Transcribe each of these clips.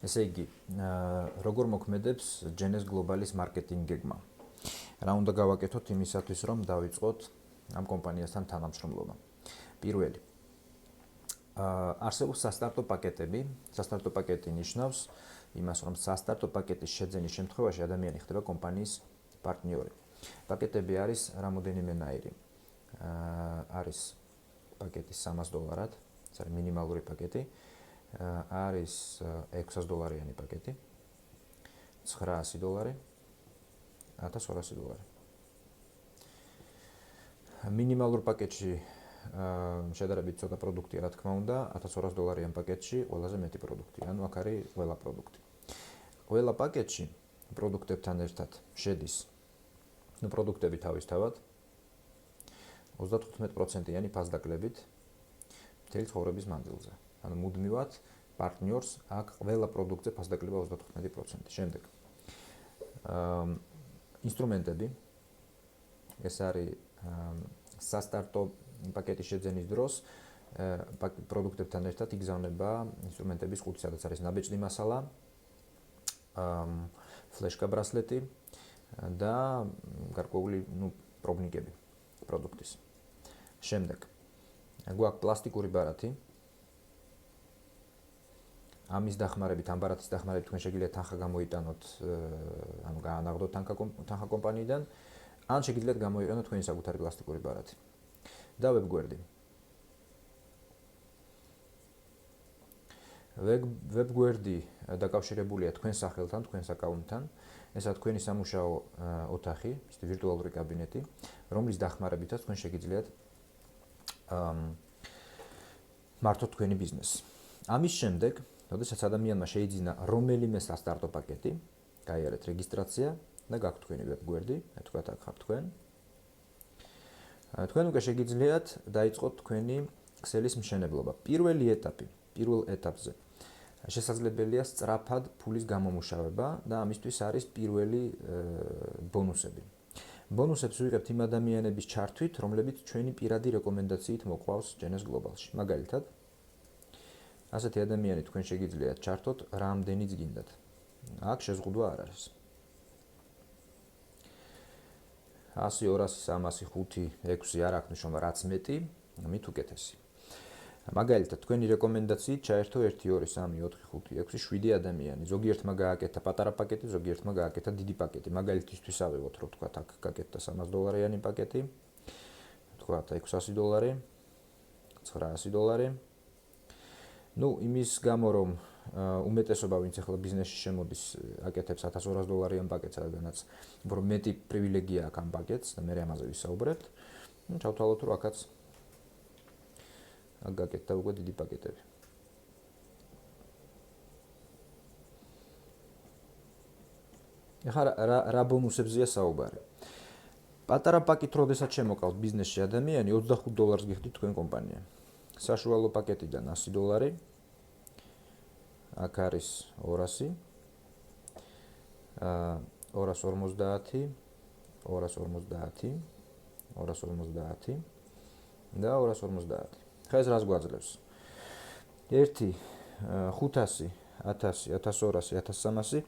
ესე იგი, როგორ მოქმედებს Genes Global-ის მარკეტინგ გეგმა? რა უნდა გავაკეთოთ იმისათვის, რომ დავიწყოთ ამ კომპანიასთან თანამშრომლობა? პირველი, არსებობს სასტარტო პაკეტები. სასტარტო პაკეტი ნიშნავს იმას, რომ სასტარტო პაკეტის შეძენის შემთხვევაში ადამიანი ხდება კომპანიის პარტნიორი. პაკეტები არის რამოდენიმენაირი. არის პაკეტი $300, ეს არის მინიმალური პაკეტი. არის $600 პაკეტი, $900, $1200. მინიმალურ პაკეტში შედარებით ცოტა პროდუქტია, რა თქმა უნდა, $1200 პაკეტში ყველაზე მეტი პროდუქტია, ანუ აქ არის ყველა პროდუქტი. ყველა პაკეტში პროდუქტებთან ერთად შედის, პროდუქტები თავისთავად 35%-იანი ფასდაკლებით მთელი ცხოვრების მანძილზე. ანუ მუდმივად პარტნიორს აქ ყველა პროდუქტზე ფასდაკლება 35%. შემდეგ ინსტრუმენტები, ეს არის სასტარტო პაკეტის შეძენის დროს პროდუქტებთან ერთად იგზავნება ინსტრუმენტების ყუთი, სადაც არის ნაბეჭდი მასალა, ფლეშკა ბრასლეტი და გარკვეული პრობნიკები პროდუქტის. შემდეგ გვაქვს პლასტიკური ბარათი. ამის დახმარებით, ამ ბარათის დახმარებით თქვენ შეგიძლიათ თანხა გამოიტანოთ, ანუ გაანაღდოთ თანხა კომპანიიდან, ან შეგიძლიათ გამოიყენოთ თქვენი საკუთარი პლასტიკური ბარათი. და ვებგვერდი. ვებგვერდი დაკავშირებულია თქვენ სახელთან, თქვენს აკაუნტთან. ესაა თქვენი სამუშაო ოთახი, ისეთი ვირტუალური კაბინეტი, რომლის დახმარებითაც თქვენ შეგიძლიათ მართოთ თქვენი ბიზნესი. ამის შემდეგ, როდესაც ადამიანმა შეიძინა რომელიმე სასტარტო პაკეტი, გაიარეთ რეგისტრაცია და გაქვთ თქვენი ვებგვერდი, თქვათ აქ ხართ თქვენ. თქვენ უკვე შეგიძლიათ დაიწყოთ თქვენი ქსელის მშენებლობა. პირველი ეტაპი, პირველ ეტაპზე შესაძლებელია სწრაფად ფულის გამომუშავება და ამისთვის არის პირველი ბონუსები. ბონუსებს ვიღებთ იმ ადამიანების ჩართვით, რომლებიც ჩვენი პირადი რეკომენდაციით მოყავს Genes Global-ში. მაგალითად, ასეთი ადამიანი თქვენ შეგიძლიათ ჩართოთ რამდენიც გინდათ. აქ შეზღუდვა არ არის. 100, 200, 300, 5, 6 არ აქვს მნიშვნელობა, რაც მეტი, მით უკეთესი. მაგალითად, თქვენი რეკომენდაციით ჩაერთო 1, 2, 3, 4, 5, 6, 7 ადამიანი. ზოგიერთმა გააკეთა პატარა პაკეტი, ზოგიერთმა გააკეთა დიდი პაკეტი. მაგალითისთვის ავიღოთ, რომ თქვათ, აქ გააკეთა $300 პაკეტი, თქვათ $600, $900. იმის გამო, რომ უმეტესობა, ვინც ახლა ბიზნესში შემოდის, აკეთებს $1200 პაკეტს, რადგანაც უფრო მეტი პრივილეგია აქვს ამ პაკეტს და მე ამაზე ვისაუბრებთ. ჩავთვალოთ, რომ აქაც აქ გაკეთდა უკვე დიდი პაკეტები. ეხლა რა ბონუსებზეა საუბარი? პატარა პაკეტი, როდესაც შემოყავთ ბიზნესში ადამიანი, $25 გიხდით თქვენ კომპანია. საშუალო პაკეტიდან $100, აქ არის 200, 250, 250, 250 და 250. ხა ეს რას გვაძლევს? 1, 500, 1000, 1200,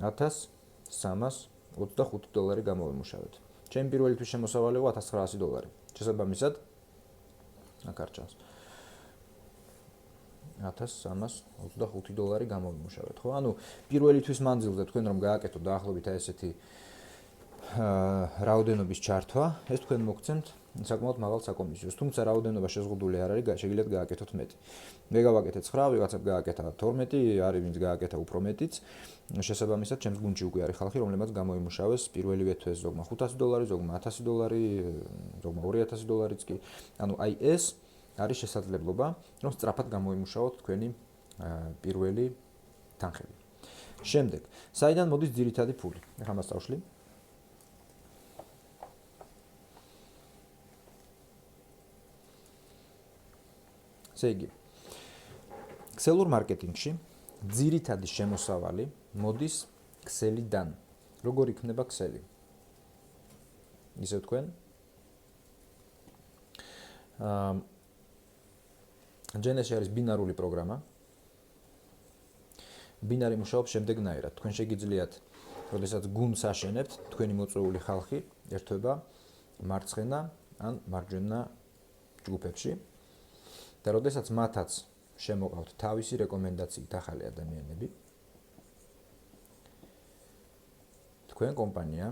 1300, $1325 გამოვიმუშავეთ. ჩემი პირველი თვის შემოსავალი იყო $1900. შესაბამისად, აქ არ ჩანს. $1325 გამოვიმუშავეთ, ხო? ანუ პირველი თვის მანძილზე თქვენ რომ გააკეთოთ დაახლოებით ესეთი რაოდენობის ჩართვა, ეს თქვენ მოგცემთ საკმაოდ მაღალ საკომისიოს. თუმცა რაოდენობა შეზღუდული არ არის, შეგიძლიათ გააკეთოთ მეტი. მე გავაკეთე 9, ვიღაცამ გააკეთა 12, არის ვინც გააკეთა უფრო მეტიც. შესაბამისად, ჩემს გუნდში უკვე არის ხალხი, რომლებმაც გამოიმუშავეს პირველივე თვეს, ზოგმა $500, ზოგმა $1000, ზოგმა $2000-იც კი. ანუ აი ეს არის შესაძლებლობა, რომ სწრაფად გამოიმუშაოთ თქვენი პირველი თანხები. შემდეგ, საიდან მოდის ძირითადი ფული? ახლა მას წავშლი. ესე იგი, ქსელურ მარკეტინგში ძირითადი შემოსავალი მოდის ქსელიდან. როგორ იქნება ქსელი? ისევ თქვენ Genes-ში არის ბინარული პროგრამა. ბინარი მუშაობს შემდეგნაირად. თქვენ შეგიძლიათ, როდესაც გუნდს აშენებთ, თქვენი მოწვეული ხალხი ერთვება მარცხენა ან მარჯვენა ჯგუფებში და როდესაც მათაც შემოყავთ თავისი რეკომენდაციით ახალი ადამიანები, თქვენ კომპანია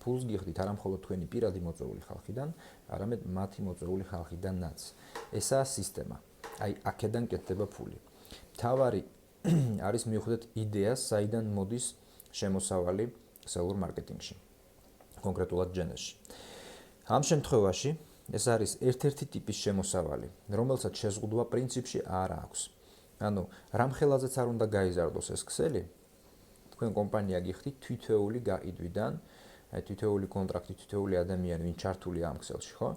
ფულს გიხდით არა მხოლოდ თქვენი პირადი მოწვეული ხალხიდან, არამედ მათი მოწვეული ხალხიდანაც. ესაა სისტემა. აი, აქედან კეთდება ფული. მთავარი არის მიუხედავად იდეას, საიდან მოდის შემოსავალი ქსელურ მარკეტინგში, კონკრეტულად ჯენესში. ამ შემთხვევაში ეს არის ერთ-ერთი ტიპის შემოსავალი, რომელსაც შეზღუდვა პრინციპში არ აქვს. ანუ, რამ ხელაზეც არ უნდა გაიზარდოს ეს ქსელი, თქვენ კომპანია გიხდით თითოეული გაყიდვიდან, თითოეული კონტრაქტი, თითოეული ადამიანი, ვინ ჩართულია ამ ქსელში, ხო?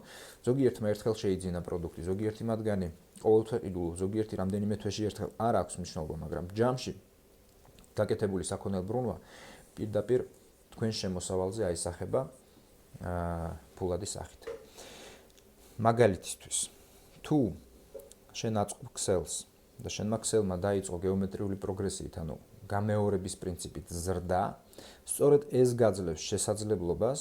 ზოგიერთმა ერთხელ შეიძინა პროდუქტი, ზოგიერთი მათგანი ყოველთვე ყიდულობს, ზოგიერთი რამდენიმე თვეში ერთხელ არ აქვს მნიშვნელობა, მაგრამ ჯამში გაკეთებული საქონელბრუნვა პირდაპირ თქვენ შემოსავალზე აისახება ფულადი სახით. მაგალითისთვის, თუ შენ აწყობ ქსელს და შენმა ქსელმა დაიწყო გეომეტრიული პროგრესიით, ანუ გამეორების პრინციპით ზრდა, სწორედ ეს გაძლევს შესაძლებლობას,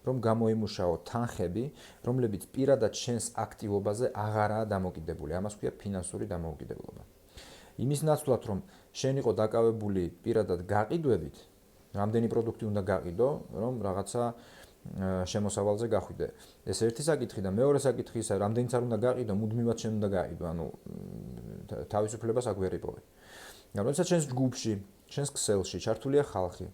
რომ გამოიმუშაო თანხები, რომლებიც პირადად შენს აქტივობაზე აღარაა დამოკიდებული. ამას ქვია ფინანსური დამოუკიდებლობა. იმის ნაცვლად, რომ შენ იყო დაკავებული პირადად გაყიდვებით, რამდენი პროდუქტი უნდა გაყიდო, რომ რაღაცა შემოსავალზე გახვიდე. ეს ერთი საკითხი და მეორე საკითხი ისა, რამდენიც არ უნდა გაყიდო, მუდმივად შენ უნდა გაყიდო, ანუ თავისუფლებას აქ ვერ იპოვე. როდესაც შენს ჯგუფში, შენს ქსელში ჩართულია ხალხი,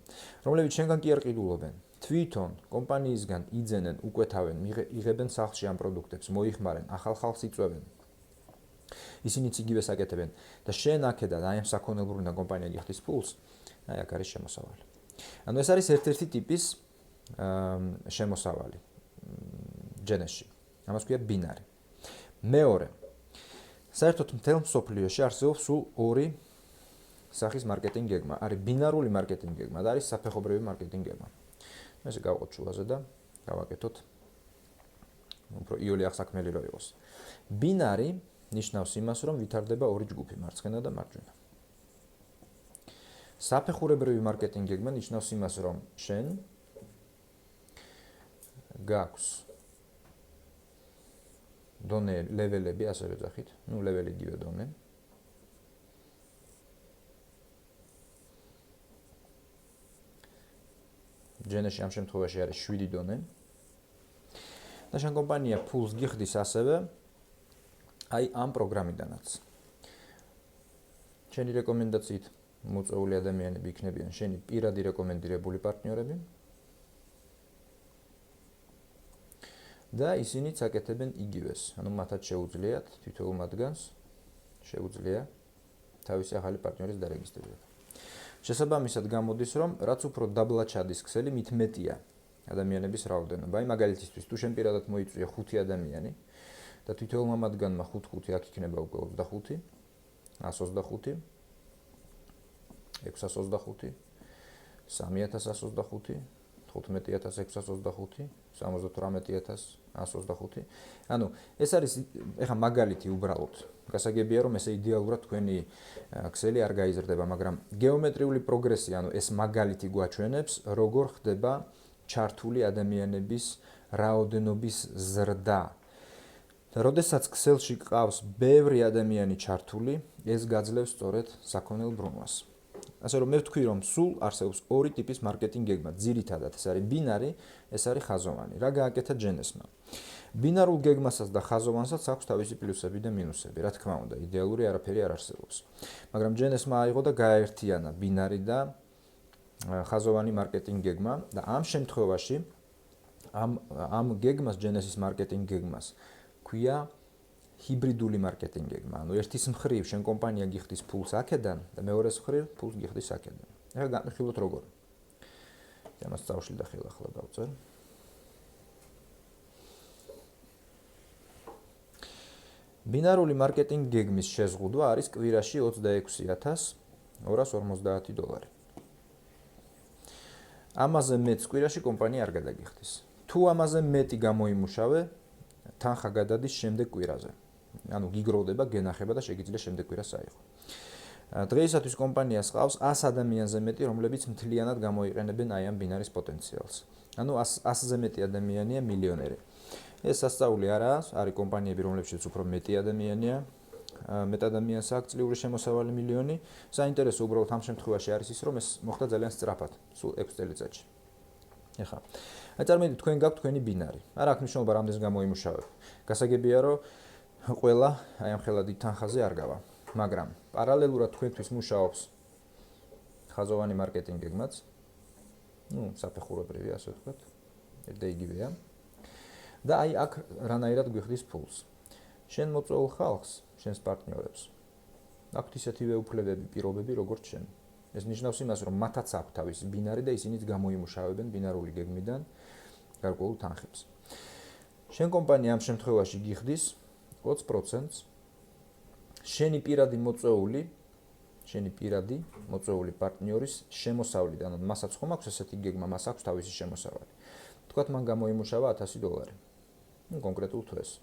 რომლებიც შენგან კი არ ყიდულობენ, თვითონ კომპანიისგან იძენენ, უკვეთავენ, იღებენ სახლში ამ პროდუქტებს, მოიხმარენ, ახალ ხალხს იწვევენ. ისინიც იგივეს აკეთებენ და შენ აქედან აი ამ საქონელბრუნვიდან კომპანია გიხდის ფულს, აი აქ არის შემოსავალი. ანუ ეს არის ერთ-ერთი ტიპის შემოსავალი ჯენესში. ამას ქვია ბინარი. მეორე, საერთოდ მთელ მსოფლიოში არსებობს სულ ორი სახის მარკეტინგ გეგმა. არის ბინარული მარკეტინგ გეგმა და არის საფეხობრივი მარკეტინგ გეგმა. ესე გავყოთ შუაზე და გავაკეთოთ უფრო იოლი აღსაქმელი რო იყოს. ბინარი ნიშნავს იმას, რომ ვითარდება ორი ჯგუფი, მარცხენა და მარჯვენა. საფეხურებრივი მარკეტინგ გეგმა ნიშნავს იმას, რომ შენ გაქვს დონე ლეველები, ასე ვეძახით, ну ლეველი იგივე დონე. ჯენესში ამ შემთხვევაში არის 7 დონე. და შენ კომპანია ფულს გიხდის ასევე აი ამ პროგრამიდანაც. შენი რეკომენდაციით მოწვეული ადამიანები იქნებიან შენი პირადი რეკომენდირებული პარტნიორები. და ისინიც აკეთებენ იგივეს, ანუ მათაც შეუძლიათ თითოეულ მათგანს შეუძლია თავისი ახალი პარტნიორის დარეგისტრირება. შესაბამისად გამოდის, რომ რაც უფრო დაბლა ჩადის ქსელი, მით მეტია ადამიანების რაოდენობა. აი მაგალითისთვის, თუ შენ პირადად მოიწვია 5 ადამიანი და თითოეულმა მათგანმა 5-5 აქ იქნება უკვე 25, 125, 625, 3125, 15625, 78125. ანუ ეს არის ეხა მაგალითი უბრალოდ. გასაგებია რომ ესე იდეალურად თქვენი ქსელი არ გაიზრდება, მაგრამ გეომეტრიული პროგრესი, ანუ ეს მაგალითი გვაჩვენებს, როგორ ხდება ჩართული ადამიანების რაოდენობის ზრდა. და როდესაც ქსელში ყავს ბევრი ადამიანი ჩართული, ეს გაძლევს სწორედ საქონელ ბრუნვას. ასე რომ მე ვთქვი, რომ სულ არსებობს ორი ტიპის მარკეტინგ გეგმა. ძირითადად ეს არის ბინარი, ეს არის ხაზოვანი. რა გააკეთა ჯენესმა? ბინარულ გეგმასაც და ხაზოვანსაც აქვს თავისი პლუსები და მინუსები. რა თქმა უნდა, იდეალური არაფერი არ არსებობს. მაგრამ ჯენესმა აიღო და გააერთიანა ბინარი და ხაზოვანი მარკეტინგ გეგმა და ამ შემთხვევაში ამ გეგმას, ჯენესის მარკეტინგ გეგმას ქვია ჰიბრიდული მარკეტინგ გეგმა. ანუ ერთის მხრივ შენ კომპანია გიხდის ფულს აქედან და მეორეს მხრივ ფულს გიხდის აქედან. ეხლა განვიხილოთ როგორ. ამას წავშლი და ხელახლა დავწერ. ბინარული მარკეტინგ გეგმის შეზღუდვა არის კვირაში 26,250 დოლარი. ამაზე მეტ კვირაში კომპანია არ გადაგიხდის. თუ ამაზე მეტი გამოიმუშავე, თანხა გადადის შემდეგ კვირაზე. ანუ გიგროვდება, გენახება და შეგიძლია შემდეგ კვირას აიღო. დღეისათვის კომპანიას ყავს 100 ადამიანზე მეტი, რომლებიც მთლიანად გამოიყენებენ აი ამ ბინარის პოტენციალს. ანუ 100-ზე მეტი ადამიანია მილიონერი. ეს სასწაული არაა, არის კომპანიები, რომლებშიც უფრო მეტი ადამიანია, მეტ ადამიანს აქვს წლიური შემოსავალი მილიონი. საინტერესო უბრალოდ ამ შემთხვევაში არის ის, რომ ეს მოხდა ძალიან სწრაფად, სულ 6 წელიწადში. ეხლა, წარმოვიდგინეთ, თქვენ გაქვთ თქვენი ბინარი. არ აქვს მნიშვნელობა რამდენს გამოიმუშავებ. გასაგებია, რომ ყველა აი ამ ხელადი თანხაზე არ გავა. მაგრამ პარალელურად თქვენთვის მუშაობს ხაზოვანი მარკეტინგ გეგმაც. საფეხურებრივი, ასე ვთქვათ. ერთ და იგივეა. და აი აქ რანაირად გვიხდის ფულს. შენ მოწვეულ ხალხს, შენს პარტნიორებს აქვთ ისეთივე უფლებები, პირობები, როგორც შენ. ეს ნიშნავს იმას, რომ მათაც აქვს თავისი ბინარი და ისინიც გამოიმუშავებენ ბინარული გეგმიდან გარკვეულ თანხებს. შენ კომპანია ამ შემთხვევაში გიხდის 20%-ს შენი პირადი მოწვეული პარტნიორის შემოსავლიდან, ანუ მასაც ხომ აქვს ესეთი გეგმა, მას აქვს თავისი შემოსავალი. თქვათ, მან გამოიმუშავა $1000. კონკრეტულ თვეს.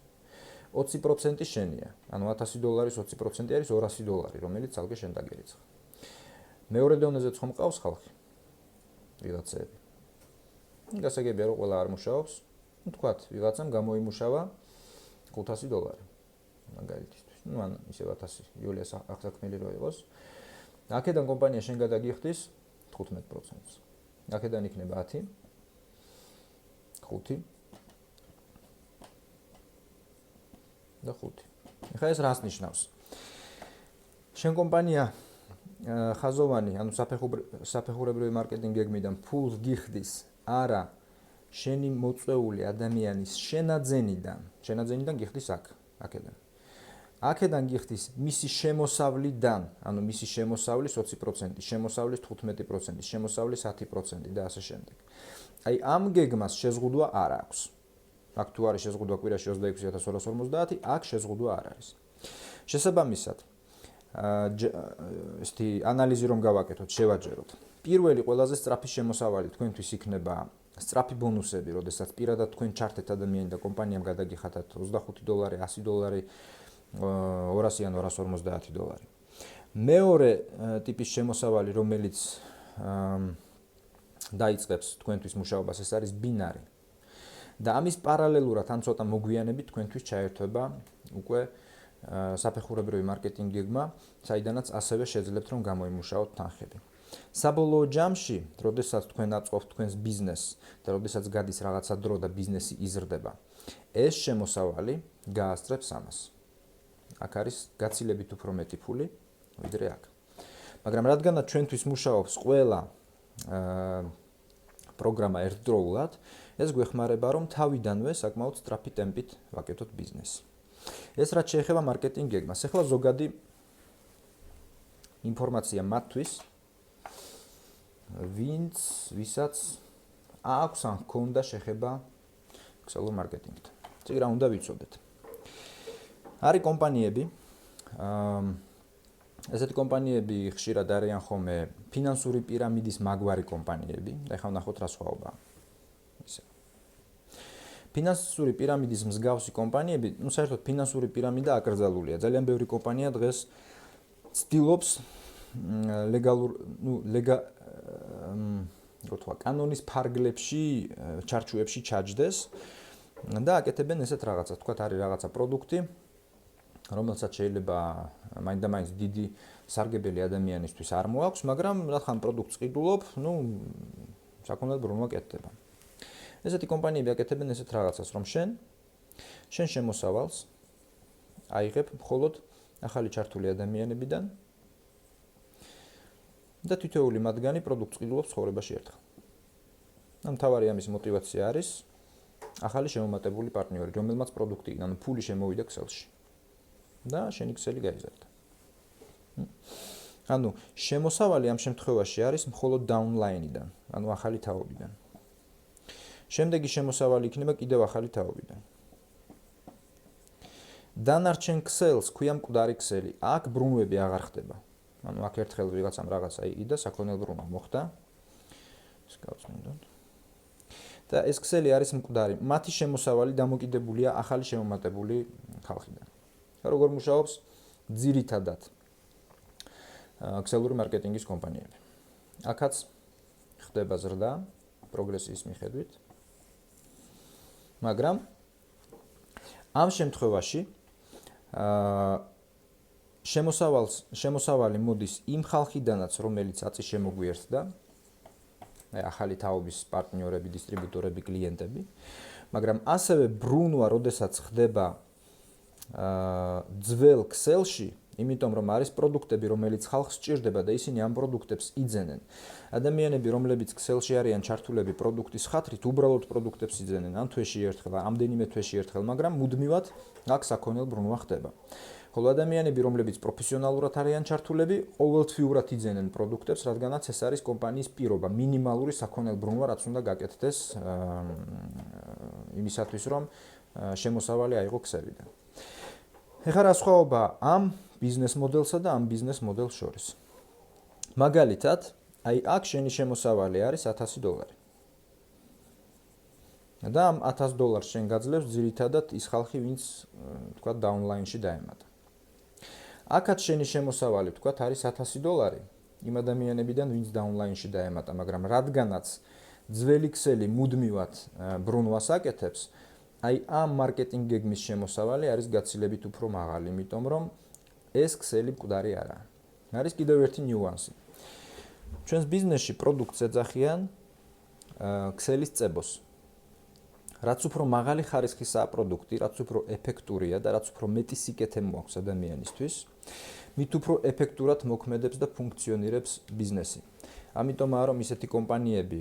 20% შენია. ანუ $1000-ის 20% არის $200, რომელიც ძალზე შენ დაგერიცხა. მეორე დონეზეც ხომ ყავს ხალხი? ვიღაცები. გასაგებია, რომ ყველა არ მუშაობს. თქვათ, ვიღაცამ გამოიმუშავა $500. მაგალითისთვის. ან ისევ 1000 იულიას აღსაქმელი რო იყოს. აქედან კომპანია შენ გადაგიხდის 15%-ს. აქედან იქნება 10, 5 და 5. ეხლა ეს რას ნიშნავს? შენ კომპანია ხაზოვანი, ანუ საფეხურებრივი მარკეტინგ გეგმიდან ფულს გიხდის არა შენი მოწვეული ადამიანის შენაძენიდან გიხდის აქედან. აქედან გიხდის მისი შემოსავლიდან, ანუ მისი შემოსავლის 20%, შემოსავლის 15%, შემოსავლის 10% და ასე შემდეგ. აი ამ გეგმას შეზღუდვა არ აქვს. აქ თუ არის შეზღუდვა კვირაში 26,250, აქ შეზღუდვა არ არის. შესაბამისად, ესეთი ანალიზი რომ გავაკეთოთ, შევაჯეროთ. პირველი ყველაზე სწრაფი შემოსავალი თქვენთვის იქნება სწრაფი ბონუსები, როდესაც პირადად თქვენ ჩართეთ ადამიანი და კომპანიამ გადაგიხადათ $25, $100, 200 ან $250. მეორე ტიპის შემოსავალი, რომელიც დაიწყებს თქვენთვის მუშაობას, ეს არის ბინარი. და ამის პარალელურად ან ცოტა მოგვიანებით თქვენთვის ჩაერთვება უკვე საფეხურებრივი მარკეტინგ გეგმა, საიდანაც ასევე შეძლებთ რომ გამოიმუშაოთ თანხები. საბოლოო ჯამში, როდესაც თქვენ აწყობთ თქვენს ბიზნესს და როდესაც გადის რაღაცა დრო და ბიზნესი იზრდება, ეს შემოსავალი გაასწრებს ამას. აქ არის გაცილებით უფრო მეტი ფული, ვიდრე აქ. მაგრამ რადგანაც ჩვენთვის მუშაობს ყველა პროგრამა ერთდროულად, ეს გვეხმარება, რომ თავიდანვე საკმაოდ სწრაფი ტემპით ვაკეთოთ ბიზნესს. ეს რაც შეეხება მარკეტინგ გეგმას. ახლა ზოგადი ინფორმაცია მათთვის, ვისაც აქვს ან ჰქონდა შეხება ქსელურ მარკეტინგთან. წიგ რა უნდა ვიცოდეთ. არის კომპანიები, ესეთი კომპანიები ხშირად არიან ხოლმე ფინანსური პირამიდის მაგვარი კომპანიები და ეხლა ვნახოთ რა სხვაობაა. ისე. ფინანსური პირამიდის მსგავსი კომპანიები, საერთოდ ფინანსური პირამიდა აკრძალულია. ძალიან ბევრი კომპანია დღეს ცდილობს კანონის ფარგლებში, ჩარჩოებში ჩაჯდეს და აკეთებენ ესეთ რაღაცას. თქვათ არის რაღაცა პროდუქტი, რომელსაც შეიძლება მაინდა-მაინც დიდი სარგებელი ადამიანისთვის არ მოაქვს, მაგრამ რადგან პროდუქტს ყიდულობ, საკუთარ ბრუნვა კეთდება. ესეთი კომპანიები აკეთებენ ესეთ რაღაცას, რომ შენ შემოსავალს აიღებ მხოლოდ ახალი ჩართული ადამიანებიდან და თითოეული მათგანი პროდუქტს ყიდულობს ცხოვრებაში ერთხელ. მთავარი ამის мотиваცია არის ახალი შემომატებული პარტნიორი, რომელმაც პროდუქტიდან, ანუ ფული შემოვიდა ქსელში. და შენი ქსელი გაიზარდა. ანუ შემოსავალი ამ შემთხვევაში არის მხოლოდ downline-დან, ანუ ახალი თაობიდან. შემდეგი შემოსავალი იქნება კიდევ ახალი თაობიდან. დანარჩენ ქსელს ქვია მკვდარი ქსელი. აქ ბრუნვები აღარ ხდება. ანუ აქ ერთხელ ვიღაცამ რაღაცა იყიდა, საქონელ ბრუნვა მოხდა. ეს გავწმინდოთ. და ეს ქსელი არის მკვდარი. მათი შემოსავალი დამოკიდებულია ახალი შემომატებული ხალხიდან. როგორ მუშაობს? ძირითადად ქსელური მარკეტინგის კომპანიები. აქაც ხდება ზრდა პროგრესიის მიხედვით. მაგრამ ამ შემთხვევაში შემოსავალი მოდის იმ ხალხიდანაც, რომელიც აწი შემოგვიერთდა, ახალი თაობის პარტნიორები, დისტრიბუტორები, კლიენტები, მაგრამ ასევე ბრუნვა, როდესაც ხდება ძველ ქსელში, იმიტომ რომ არის პროდუქტები, რომელიც ხალხს სჭირდება და ისინი ამ პროდუქტებს იძენენ. ადამიანები, რომლებიც ქსელში არიან ჩართულები პროდუქტის ხათრით, უბრალოდ პროდუქტებს იძენენ ამ თვეში ერთხელ, ამდენიმე თვეში ერთხელ, მაგრამ მუდმივად აქ საქონელ ბრუნვა ხდება. ხოლო ადამიანები, რომლებიც პროფესიონალურად არიან ჩართულები, ყოველთვიურად იძენენ პროდუქტებს, რადგანაც ეს არის კომპანიის პირობა, მინიმალური საქონელ ბრუნვა, რაც უნდა გაკეთდეს იმისათვის, რომ შემოსავალი აიღო ქსელიდან. ეხლა რა სხვაობა ამ ბიზნეს მოდელსა და ამ ბიზნეს მოდელს შორის? მაგალითად, აქ შენი შემოსავალი არის $1000. და ამ $1000 შენ გაძლევს ძირითადად ის ხალხი, ვინც თქვა დაუნლაინში დაემატა. აქაც შენი შემოსავალი თქვა არის $1000 იმ ადამიანებიდან, ვინც დაუნლაინში დაემატა, მაგრამ რადგანაც ძველი ქსელი მუდმივად ბრუნვას აკეთებს, ამ მარკეტინგ გეგმის შემოსავალი არის გაცილებით უფრო მაღალი, იმიტომ რომ ეს ქსელი მკვდარი არაა. არის კიდევ ერთი ნიუანსი. ჩვენს ბიზნესში პროდუქტს ეძახიან ქსელის წებოს. რაც უფრო მაღალი ხარისხისაა პროდუქტი, რაც უფრო ეფექტურია და რაც უფრო მეტი სიკეთე მოაქვს ადამიანისთვის, მით უფრო ეფექტურად მოქმედებს და ფუნქციონირებს ბიზნესი. ამიტომაა რომ ისეთი კომპანიები,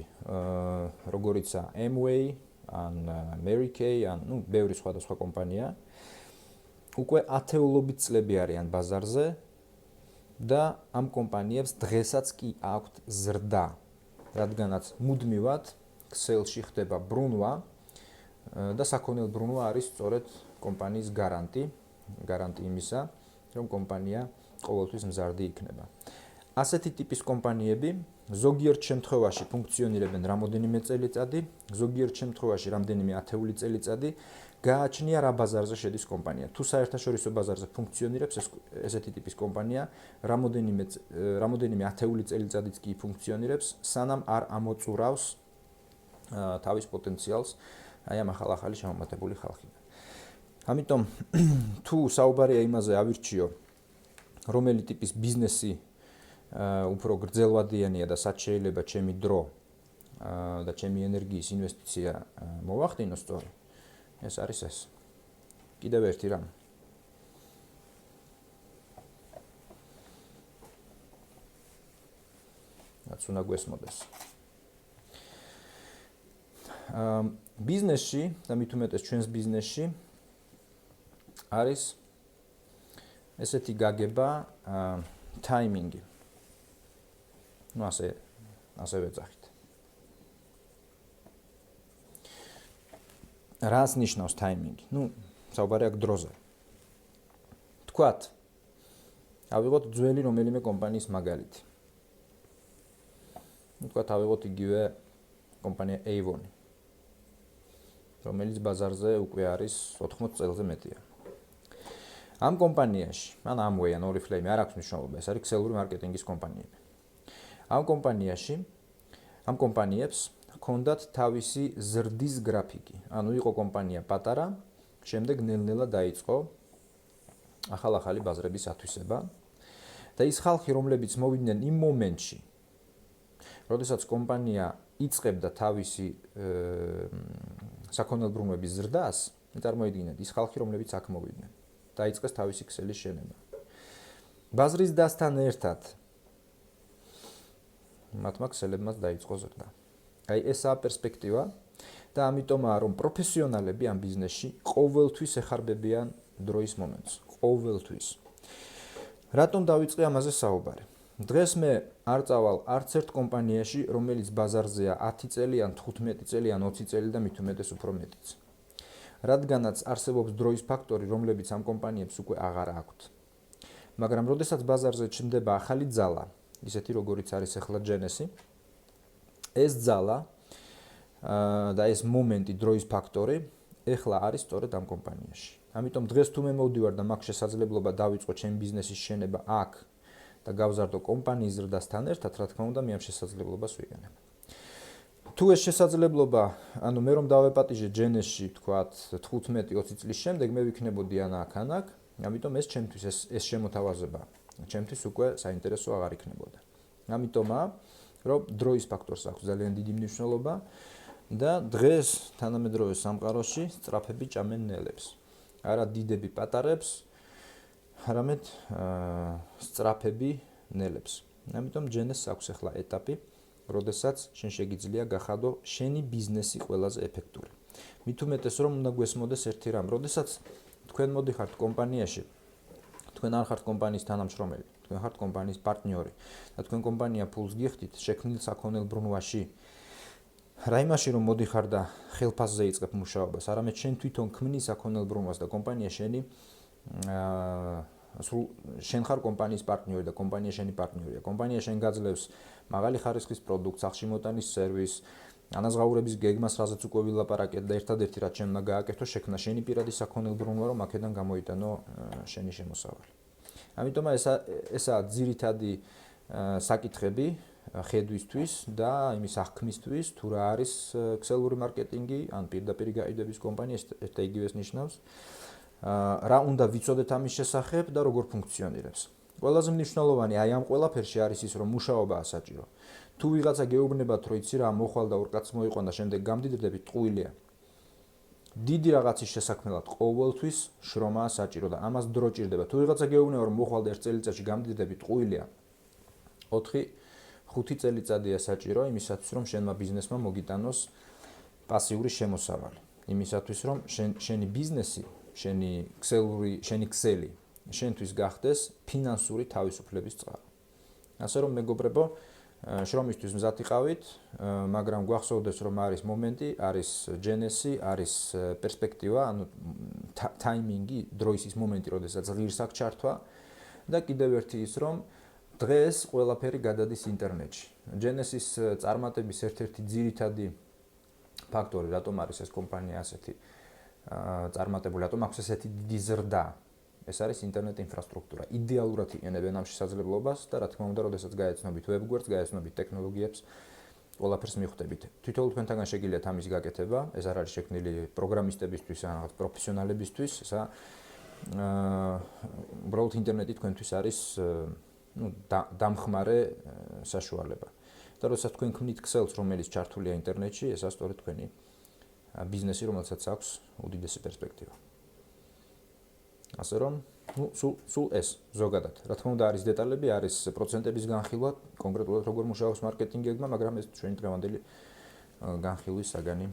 როგორიცაა Amway, ან Mary Kay, ან ბევრი სხვადასხვა კომპანია, უკვე ათეულობით წლები არიან ბაზარზე და ამ კომპანიებს დღესაც კი აქვთ ზრდა, რადგანაც მუდმივად ქსელში ხდება ბრუნვა და საქონელ ბრუნვა არის სწორედ კომპანიის გარანტი იმისა, რომ კომპანია ყოველთვის მზარდი იქნება. ასეთი ტიპის კომპანიები ზოგიერთ შემთხვევაში ფუნქციონირებენ რამოდენიმე წელიწადი, ზოგიერთ შემთხვევაში რამდენიმე ათეული წელიწადი, გააჩნია რა ბაზარზე შედის კომპანია. თუ საერთაშორისო ბაზარზე ფუნქციონირებს ესეთი ტიპის კომპანია, რამოდენიმე ათეული წელიწადიც კი ფუნქციონირებს, სანამ არ ამოწურავს თავის პოტენციალს ამ ახალი შემომატებული ხალხიდან. ამიტომ თუ საუბარია იმაზე ავირჩიო, რომელი ტიპის ბიზნესი უფრო გრძელვადიანია და სად შეიძლება ჩემი დრო და ჩემი ენერგიის ინვესტიცია მოვახდინო სწორი, ეს არის ეს. კიდევ ერთი რამ. რაც უნდა გვესმოდეს. ბიზნესში და მით უმეტეს ჩვენს ბიზნესში არის ესეთი გაგება ტაიმინგი. ასე ვეძახით. რას ნიშნავს ტაიმინგი? საუბარი აქვს დროზე. თქვათ, ავიღოთ ძველი რომელიმე კომპანიის მაგალითი. თქვათ, ავიღოთ იგივე კომპანია Avon, რომელიც ბაზარზე უკვე არის 80 წელზე მეტია. ამ კომპანიაში, ან Amway, ან Oriflame, არ აქვს მნიშვნელობა, ეს არის ქსელური მარკეტინგის კომპანიები. ამ კომპანიებს ჰქონდათ თავისი ზრდის გრაფიკი. ანუ იყო კომპანია პატარა, შემდეგ ნელ-ნელა დაიწყო ახალი ბაზრების ათვისება და ის ხალხი, რომლებიც მოვიდნენ იმ მომენტში, როდესაც კომპანია იწყებდა თავისი საქონელბრუნვების ზრდას, წარმოიდგინეთ ის ხალხი, რომლებიც აქ მოვიდნენ, დაიწყეს თავისი ქსელის შენება. ბაზრის დასთან ერთად მათმა ქსელებმაც დაიწყო ზრდა. ესაა პერსპექტივა და ამიტომაა რომ პროფესიონალები ამ ბიზნესში ყოველთვის ეხარბებიან დროის მომენტს. ყოველთვის. რატომ დავიწყე ამაზე საუბარი? დღეს მე არ წავალ არც ერთ კომპანიაში, რომელიც ბაზარზეა 10 წელი, ან 15 წელი, ან 20 წელი და მით უმეტეს უფრო მეტიც. რადგანაც არსებობს დროის ფაქტორი, რომლებიც ამ კომპანიებს უკვე აღარ აქვთ. მაგრამ როდესაც ბაზარზე ჩნდება ახალი ძალა, ისეთი როგორიც არის ახლა Genesis, ეს ძალა და ეს მომენტი, დროის ფაქტორი, ეხლა არის სწორედ ამ კომპანიაში. ამიტომ დღეს თუ მე მოვდივარ და მაქვს შესაძლებლობა დავიწყო ჩემი ბიზნესის შენება აქ და გავზარდო კომპანიის ზრდასთან ერთად, რა თქმა უნდა, მე ამ შესაძლებლობას ვიგენებ. თუ ეს შესაძლებლობა, ანუ მე რომ დავეპატიჟე ჯენესში, თქვათ 15-20 წლის შემდეგ მე ვიქნებოდი აქ, ამიტომ ეს ჩემთვის ეს შემოთავაზება, ჩემთვის უკვე საინტერესო აღარ იქნებოდა. ამიტომა, რომ დროის ფაქტორს აქვს ძალიან დიდი მნიშვნელობა და დღეს თანამედროვე სამყაროში სწრაფები ჭამენ ნელებს. არა დიდები პატარებს, არამედ სწრაფები ნელებს. ამიტომ ჯენესს აქვს ახლა ეტაპი, როდესაც შენ შეგიძლია გახადო შენი ბიზნესი ყველაზე ეფექტური. მით უმეტეს რომ უნდა გვესმოდეს ერთი რამ, როდესაც თქვენ მოდიხართ კომპანიაში, თქვენ არ ხართ კომპანიის თანამშრომელი, თქვენ ხართ კომპანიის პარტნიორი და თქვენ კომპანია ფულს გიხდით შექმნილ საქონელ ბრუნვაში. რა იმაში რომ მოდიხარ და ხელფასზე იწყებ მუშაობას, არამედ შენ თვითონ ქმნი საქონელ ბრუნვას და კომპანია შენი შენ ხარ კომპანიის პარტნიორი და კომპანია შენი პარტნიორია. კომპანია შენ გაძლევს მაღალი ხარისხის პროდუქტს, სახშიმოტანის სერვისს, ანაზღაურების გეგმას, რაზეც უკვე ვილაპარაკეთ და ერთადერთი რაც შენ უნდა გააკეთო, შექმნა შენი პირადი საქონელ ბრუნვა, რომ აქედან გამოიტანო შენი შემოსავალი. ამიტომ ესაა ძირითადი საკითხები ხედვისთვის და იმის აღქმისთვის, თუ რა არის ქსელური მარკეტინგი, ან პირდაპირ გაიდების კომპანია, ეს იგივეს ნიშნავს. რა უნდა ვიცოდეთ ამის შესახებ და როგორ ფუნქციონირებს. ყველაზე მნიშვნელოვანი აი ამ ყველაფერში არის ის, რომ მუშაობაა საჭირო. თუ ვიღაცა გეუბნებათ, რომ იცი რა, მოხვალ და ორ კაცს მოიყვან და შემდეგ გამდიდრდებით, ტყუილია. დიდი რაღაცის შესაქმნელად ყოველთვის შრომაა საჭირო და ამას დრო ჭირდება. თუ ვიღაცა გეუბნება, რომ მოხვალ და ერთ წელიწადში გამდიდრდებით, ტყუილია. 4-5 წელიწადია საჭირო იმისათვის, რომ შენმა ბიზნესმა მოგიტანოს პასიური შემოსავალი. იმისათვის, რომ შენი ბიზნესი, შენი ქსელი შენთვის გახდეს ფინანსური თავისუფლების წყარო. ასე რომ მეგობრებო, შრომისთვის მზად იყავით, მაგრამ გვახსოვდეს, რომ არის მომენტი, არის ჯენესი, არის პერსპექტივა, ანუ ტაიმინგი, დროის ის მომენტი, როდესაც ღირს აქვს ჩართვა და კიდევ ერთი ის, რომ დღეს ყველაფერი გადადის ინტერნეტში. ჯენესის წარმატების ერთ-ერთი ძირითადი ფაქტორი, რატომ არის ეს კომპანია ასეთი წარმატებული, რატომ აქვს ესეთი დიდი ზრდა, ეს არის ინტერნეტ ინფრასტრუქტურა. იდეალურად იყენებენ ამ შესაძლებლობას და რა თქმა უნდა, როდესაც გაეცნობით ვებგვერდს, გაეცნობით ტექნოლოგიებს, ყველაფერს მიხვდებით. თითოეულ თქვენთაგან შეგიძლიათ ამის გაკეთება, ეს არ არის შექმნილი პროგრამისტებისთვის ან რაღაც პროფესიონალებისთვის, ესა უბრალოდ ინტერნეტი თქვენთვის არის დამხმარე საშუალება. და როდესაც თქვენ ქმნით ქსელს, რომელიც ჩართულია ინტერნეტში, ესაა სწორედ თქვენი ბიზნესი, რომელსაც აქვს უდიდესი პერსპექტივა. ასე რომ, სულ ეს ზოგადად. რა თქმა უნდა, არის დეტალები, არის პროცენტების განხილვა, კონკრეტულად როგორ მუშაობს მარკეტინგი გეგმა, მაგრამ ეს ჩვენი დღევანდელი განხილვის საგანი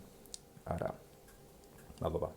არაა. მადლობა.